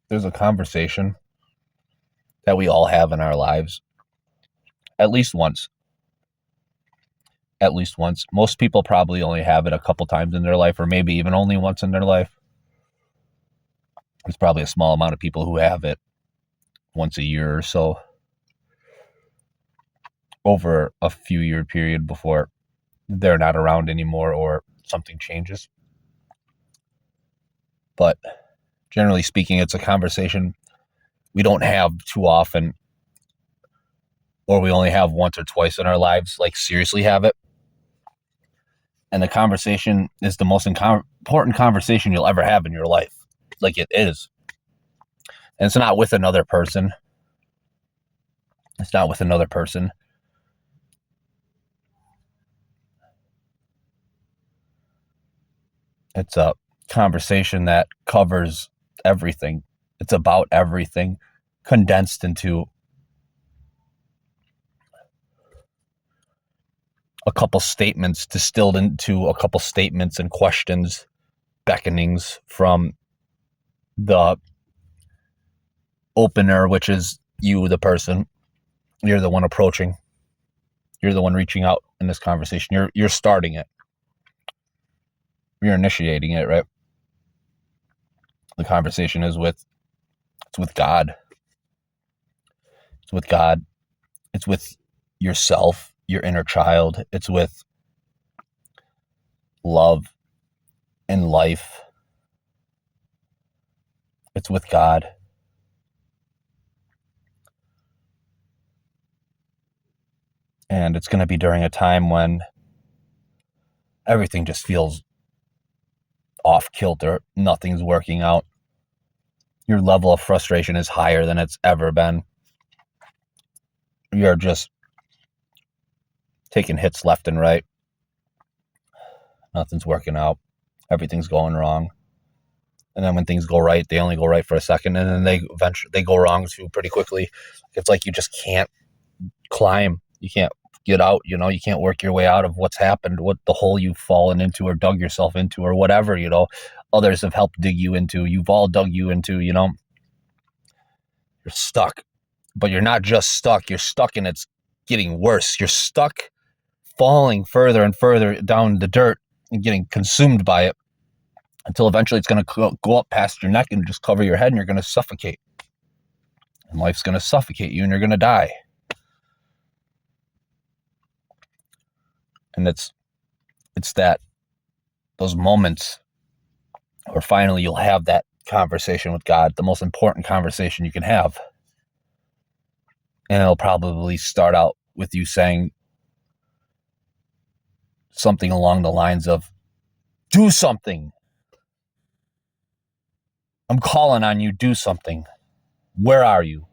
there's a conversation that we all have in our lives at least once. At least once. Most people probably only have it a couple times in their life, or maybe even only once in their life. There's probably a small amount of people who have it once a year or so over a few year period before they're not around anymore or something changes. But generally speaking, it's a conversation we don't have too often, or we only have once or twice in our lives, like seriously have it. And the conversation is the most important conversation you'll ever have in your life. Like it is. And it's not with another person. It's not with another person. It's a conversation that covers everything. It's about everything condensed into a couple statements, distilled into a couple statements and questions, beckonings from the opener, which is you, the person. You're the one approaching. You're the one reaching out in this conversation. You're starting it. You're initiating it, right? The conversation is with God. It's with God. It's with yourself, your inner child. It's with love and life. It's with God. And it's going to be during a time when everything just feels off kilter. Nothing's working out. Your level of frustration is higher than it's ever been. You're just taking hits left and right. Nothing's working out. Everything's going wrong. And then when things go right, they only go right for a second, and then they go wrong too pretty quickly. It's like you just can't climb. You can't get out. You can't work your way out of what's happened, what the hole you've fallen into or dug yourself into or whatever, others have helped dig you into. You've all dug you into, you're stuck. But you're not just stuck. You're stuck and it's getting worse. You're stuck falling further and further down the dirt and getting consumed by it until eventually it's going to go up past your neck and just cover your head, and you're going to suffocate. And life's going to suffocate you and you're going to die. And it's that those moments where finally you'll have that conversation with God, the most important conversation you can have. And it'll probably start out with you saying something along the lines of, do something. I'm calling on you, do something. Where are you?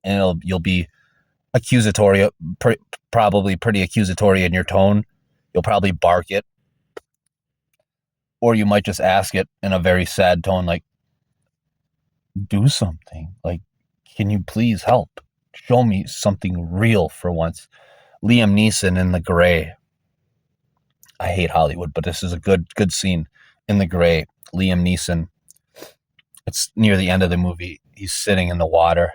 And you'll be accusatory, probably pretty accusatory in your tone. You'll probably bark it. Or you might just ask it in a very sad tone, like, do something. Like, can you please help? Show me something real for once. Liam Neeson in The Gray. I hate Hollywood, but this is a good scene. In The Gray, Liam Neeson. It's near the end of the movie. He's sitting in the water.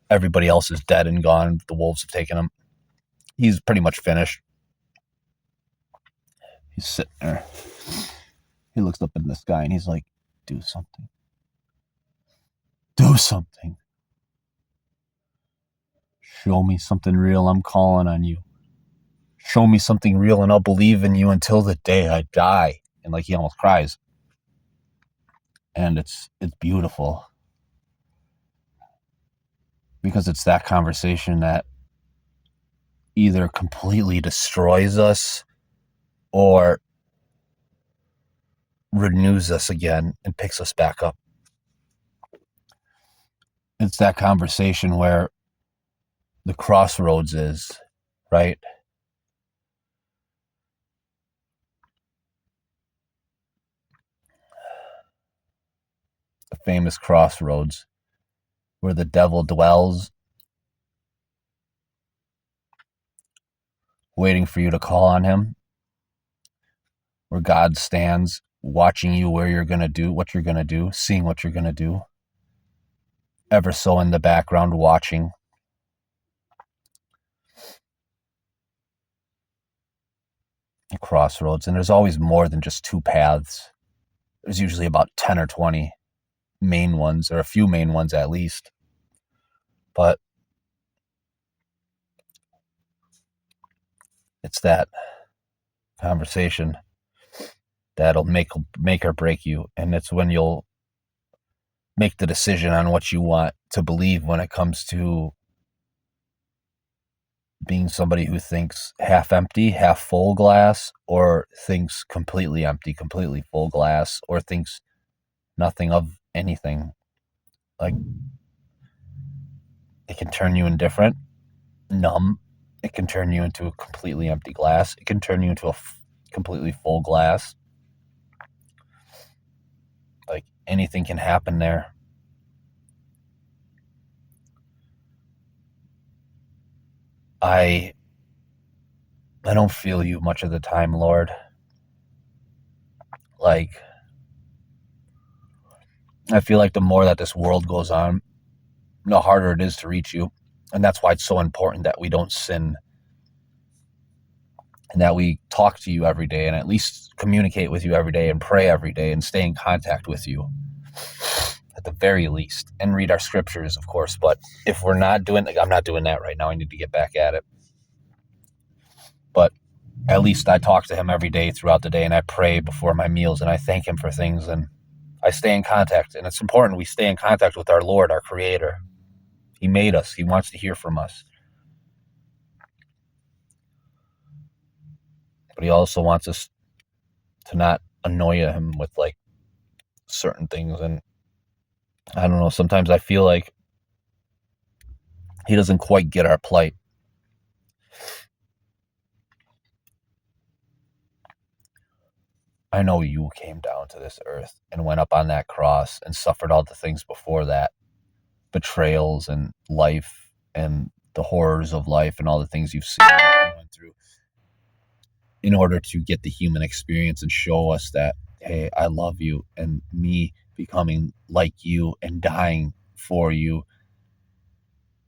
Everybody else is dead and gone. The wolves have taken him. He's pretty much finished. He's sitting there. He looks up in the sky and he's like, do something. Do something. Show me something real. I'm calling on you. Show me something real and I'll believe in you until the day I die. And like he almost cries. And it's beautiful. Because it's that conversation that either completely destroys us or renews us again and picks us back up. It's that conversation where the crossroads is, right? The famous crossroads where the devil dwells, waiting for you to call on him, where God stands watching you where you're going to do, what you're going to do, seeing what you're going to do, ever so in the background watching. Crossroads, and there's always more than just two paths. There's usually about 10 or 20 main ones, or a few main ones at least. But it's that conversation that'll make or break you, and it's when you'll make the decision on what you want to believe when it comes to being somebody who thinks half empty, half full glass, or thinks completely empty, completely full glass, or thinks nothing of anything. Like, it can turn you indifferent, numb. It can turn you into a completely empty glass. It can turn you into a completely full glass. Like, anything can happen there. I don't feel you much of the time, Lord. Like, I feel like the more that this world goes on, the harder it is to reach you. And that's why it's so important that we don't sin, and that we talk to you every day, and at least communicate with you every day, and pray every day, and stay in contact with you at the very least, and read our scriptures, of course. But if we're not doing, like, I'm not doing that right now. I need to get back at it. But at least I talk to him every day throughout the day, and I pray before my meals, and I thank him for things, and I stay in contact. And it's important we stay in contact with our Lord, our Creator. He made us. He wants to hear from us. But he also wants us to not annoy him with, like, certain things. And I don't know, sometimes I feel like he doesn't quite get our plight. I know you came down to this earth and went up on that cross and suffered all the things before that, betrayals and life and the horrors of life and all the things you've seen and went through, in order to get the human experience and show us that, hey, I love you, and me becoming like you and dying for you,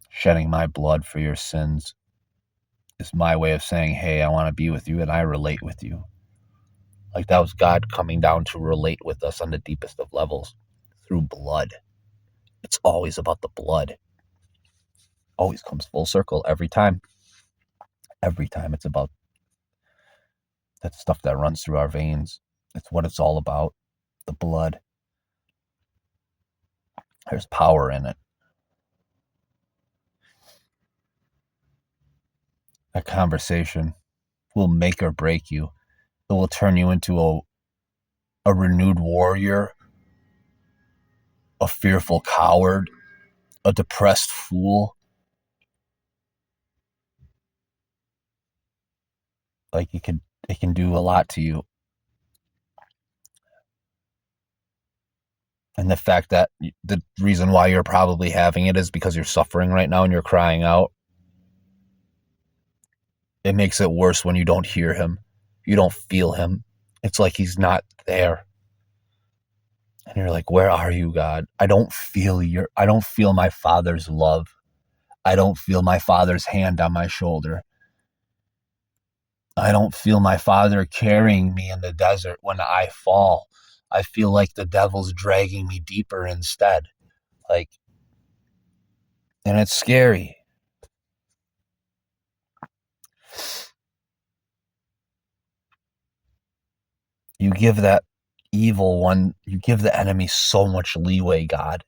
shedding my blood for your sins, is my way of saying, hey, I want to be with you and I relate with you. Like, that was God coming down to relate with us on the deepest of levels through blood. It's always about the blood. Always comes full circle every time. Every time it's about that stuff that runs through our veins. It's what it's all about. The blood. There's power in it. A conversation will make or break you. It will turn you into a renewed warrior, a fearful coward, a depressed fool. Like, it can do a lot to you. And the fact that the reason why you're probably having it is because you're suffering right now and you're crying out. It makes it worse when you don't hear him. You don't feel him. It's like he's not there. And you're like, where are you, God? I don't feel my Father's love. I don't feel my Father's hand on my shoulder. I don't feel my Father carrying me in the desert when I fall. I feel like the devil's dragging me deeper instead. Like, and it's scary. You give that evil one, you give the enemy so much leeway, God.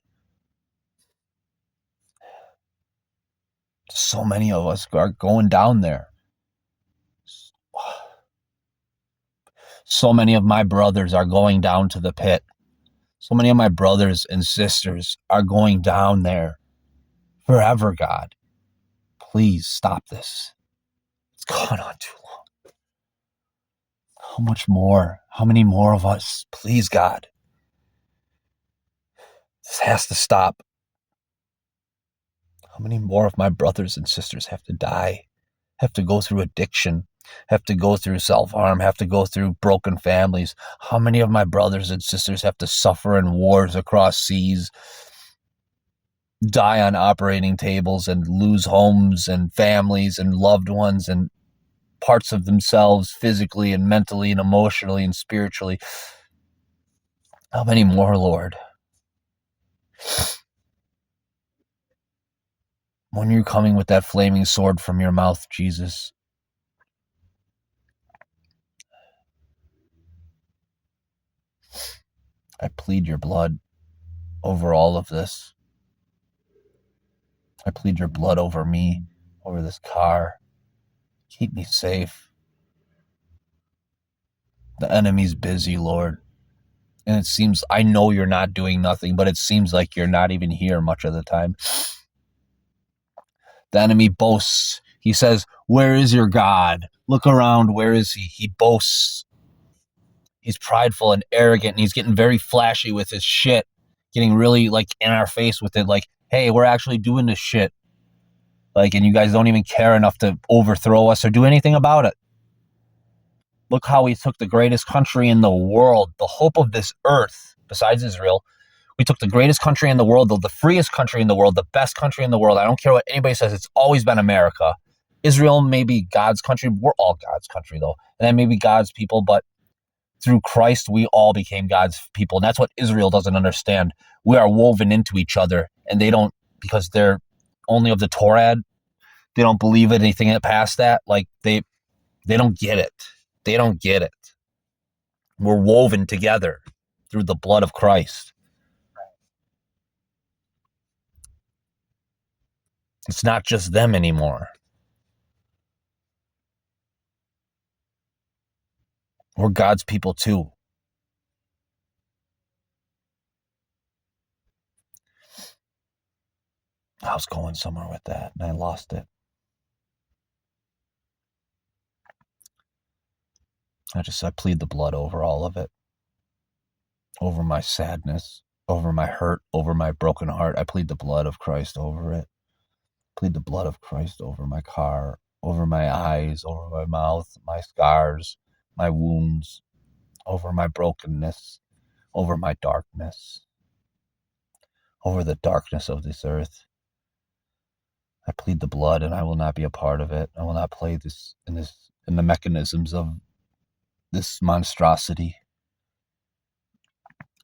So many of us are going down there. So many of my brothers are going down to the pit. So many of my brothers and sisters are going down there forever, God. Please stop this. It's gone on too long. How much more? How many more of us? Please, God. This has to stop. How many more of my brothers and sisters have to die, have to go through addiction, have to go through self-harm, have to go through broken families? How many of my brothers and sisters have to suffer in wars across seas, die on operating tables, and lose homes and families and loved ones and parts of themselves physically and mentally and emotionally and spiritually? How many more, Lord? When you're coming with that flaming sword from your mouth, Jesus, I plead your blood over all of this. I plead your blood over me, over this car. Keep me safe. The enemy's busy, Lord. And it seems, I know you're not doing nothing, but it seems like you're not even here much of the time. The enemy boasts. He says, where is your God? Look around. Where is he? He boasts. He's prideful and arrogant, and he's getting very flashy with his shit, getting really like in our face with it. Like, hey, we're actually doing this shit. Like, and you guys don't even care enough to overthrow us or do anything about it. Look how we took the greatest country in the world, the hope of this earth, besides Israel. We took the greatest country in the world, the freest country in the world, the best country in the world. I don't care what anybody says. It's always been America. Israel may be God's country. We're all God's country, though. And then maybe God's people, but through Christ, we all became God's people. And that's what Israel doesn't understand. We are woven into each other, and they don't, because they're only of the Torah. They don't believe anything past that. Like, they don't get it. They don't get it. We're woven together through the blood of Christ. It's not just them anymore. We're God's people too. I was going somewhere with that, and I lost it. I plead the blood over all of it. Over my sadness, over my hurt, over my broken heart. I plead the blood of Christ over it. Plead the blood of Christ over my car, over my eyes, over my mouth, my scars, my wounds, over my brokenness, over my darkness, over the darkness of this earth. I plead the blood, and I will not be a part of it. I will not play in the mechanisms of this monstrosity.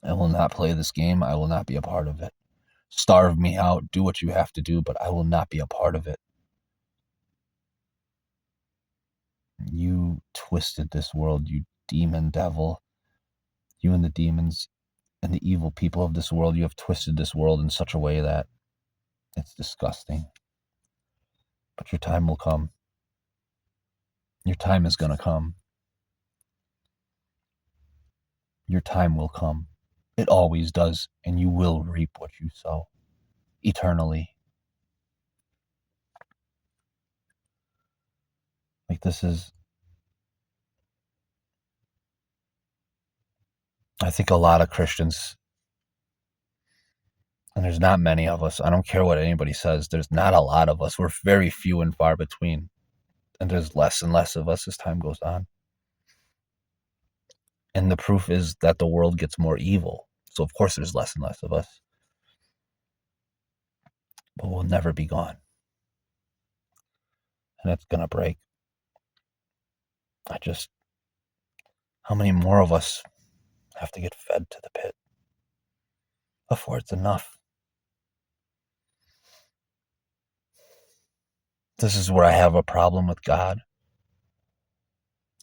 I will not play this game. I will not be a part of it. Starve me out. Do what you have to do, but I will not be a part of it. You twisted this world, you demon devil. You and the demons and the evil people of this world, you have twisted this world in such a way that it's disgusting. But your time will come. Your time is going to come. Your time will come. It always does, and you will reap what you sow eternally. Like, this is, I think a lot of Christians, and there's not many of us, I don't care what anybody says, there's not a lot of us. We're very few and far between. And there's less and less of us as time goes on. And the proof is that the world gets more evil. So of course there's less and less of us. But we'll never be gone. And it's going to break. How many more of us have to get fed to the pit before it's enough? This is where I have a problem with God.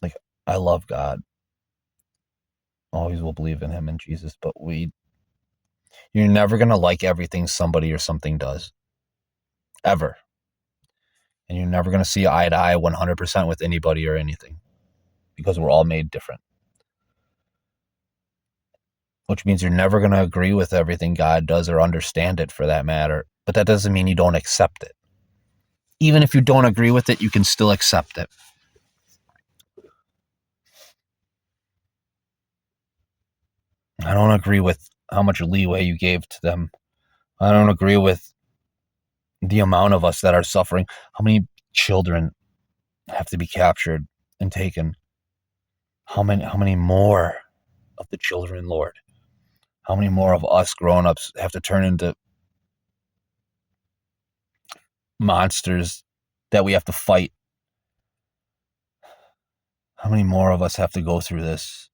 Like, I love God. Always will believe in him and Jesus, but you're never going to like everything somebody or something does. Ever. And you're never going to see eye to eye 100% with anybody or anything. Because we're all made different. Which means you're never going to agree with everything God does or understand it for that matter. But that doesn't mean you don't accept it. Even if you don't agree with it, you can still accept it. I don't agree with how much leeway you gave to them. I don't agree with the amount of us that are suffering. How many children have to be captured? and taken, how many more of the children, Lord? How many more of us grown-ups have to turn into monsters that we have to fight? How many more of us have to go through this?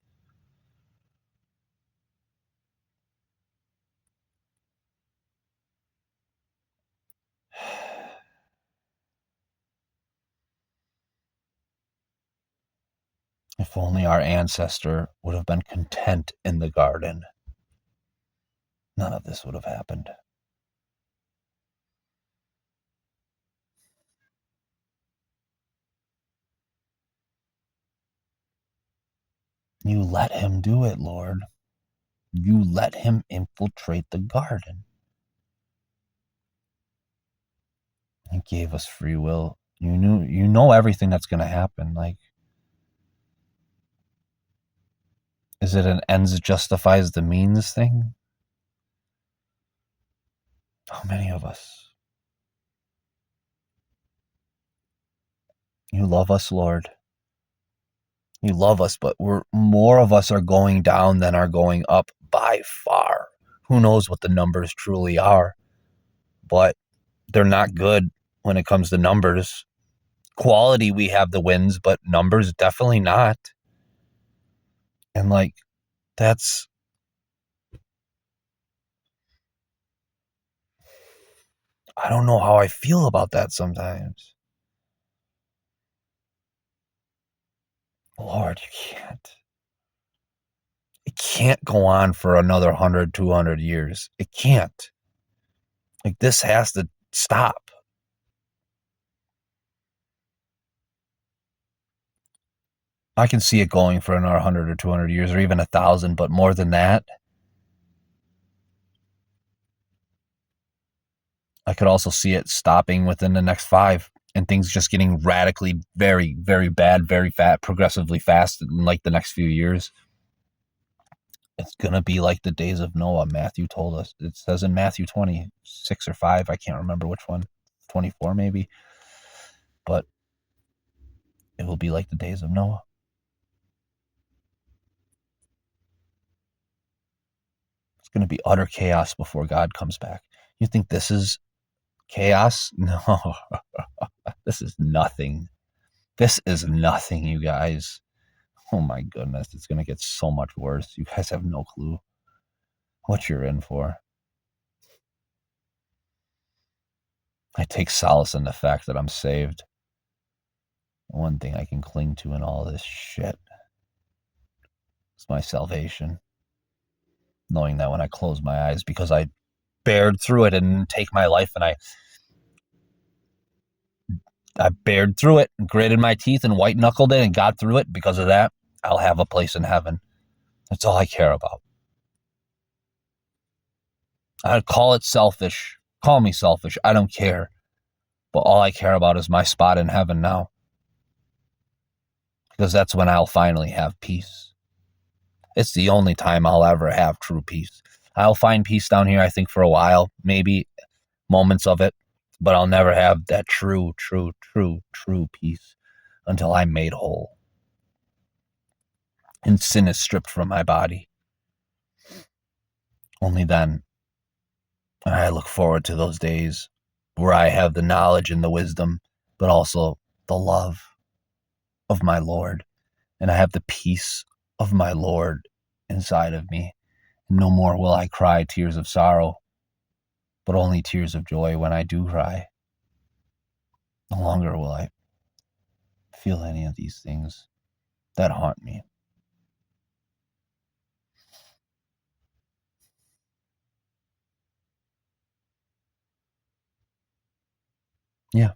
If only our ancestor would have been content in the garden, none of this would have happened. You let him do it, Lord. You let him infiltrate the garden. He gave us free will. You know everything that's going to happen. Like, is it an ends justifies the means thing? How many of us? You love us, Lord. You love us, but more of us are going down than are going up by far. Who knows what the numbers truly are? But they're not good when it comes to numbers. Quality, we have the wins, but numbers, definitely not. And like, that's, I don't know how I feel about that sometimes. Lord, you can't. It can't go on for another 100, 200 years. It can't. Like, this has to stop. I can see it going for another 100 or 200 years or even 1,000, but more than that, I could also see it stopping within the next 5 and things just getting radically very, very bad, very fat, progressively fast in like the next few years. It's going to be like the days of Noah. Matthew told us. It says in Matthew 26 or 5, I can't remember which one, 24 maybe, but it will be like the days of Noah. It's going to be utter chaos before God comes back. You think this is chaos? No, this is nothing. This is nothing, you guys. Oh my goodness, it's going to get so much worse. You guys have no clue what you're in for. I take solace in the fact that I'm saved. One thing I can cling to in all this shit is my salvation. Knowing that when I close my eyes, because I bared through it and take my life, and I bared through it and gritted my teeth and white knuckled it and got through it. Because of that, I'll have a place in heaven. That's all I care about. I'd call it selfish. Call me selfish. I don't care. But all I care about is my spot in heaven now. Because that's when I'll finally have peace. It's the only time I'll ever have true peace. I'll find peace down here, I think, for a while, maybe moments of it, but I'll never have that true peace until I'm made whole and sin is stripped from my body. Only then. I look forward to those days where I have the knowledge and the wisdom, but also the love of my Lord, and I have the peace of my Lord inside of me. No more will I cry tears of sorrow, but only tears of joy when I do cry. No longer will I feel any of these things that haunt me. Yeah.